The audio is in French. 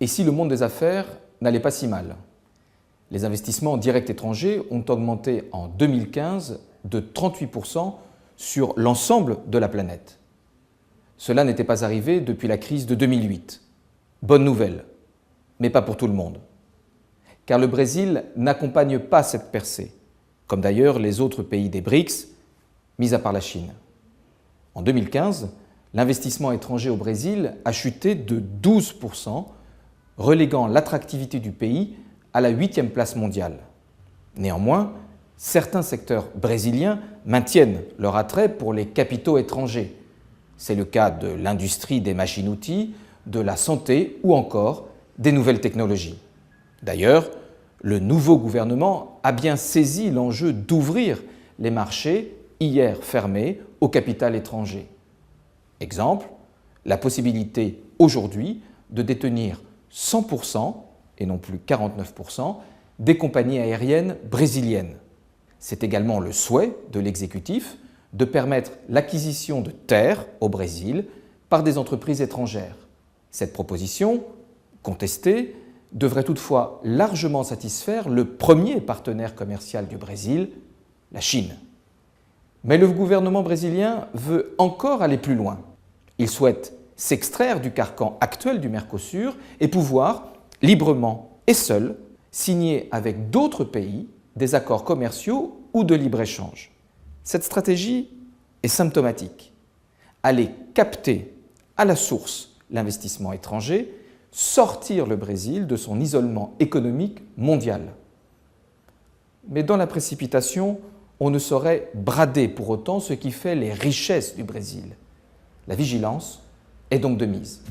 Et si le monde des affaires n'allait pas si mal? Les investissements directs étrangers ont augmenté en 2015 de 38% sur l'ensemble de la planète. Cela n'était pas arrivé depuis la crise de 2008. Bonne nouvelle, mais pas pour tout le monde. Car le Brésil n'accompagne pas cette percée, comme d'ailleurs les autres pays des BRICS, mis à part la Chine. En 2015, l'investissement étranger au Brésil a chuté de 12%, reléguant l'attractivité du pays à la 8e place mondiale. Néanmoins, certains secteurs brésiliens maintiennent leur attrait pour les capitaux étrangers. C'est le cas de l'industrie des machines-outils, de la santé ou encore des nouvelles technologies. D'ailleurs, le nouveau gouvernement a bien saisi l'enjeu d'ouvrir les marchés hier fermés au capital étranger. Exemple, la possibilité aujourd'hui de détenir 100% et non plus 49% des compagnies aériennes brésiliennes. C'est également le souhait de l'exécutif de permettre l'acquisition de terres au Brésil par des entreprises étrangères. Cette proposition, contestée, devrait toutefois largement satisfaire le premier partenaire commercial du Brésil, la Chine. Mais le gouvernement brésilien veut encore aller plus loin. Il souhaite s'extraire du carcan actuel du Mercosur et pouvoir, librement et seul, signer avec d'autres pays des accords commerciaux ou de libre-échange. Cette stratégie est symptomatique. Aller capter à la source l'investissement étranger, sortir le Brésil de son isolement économique mondial. Mais dans la précipitation, on ne saurait brader pour autant ce qui fait les richesses du Brésil. La vigilance est donc de mise.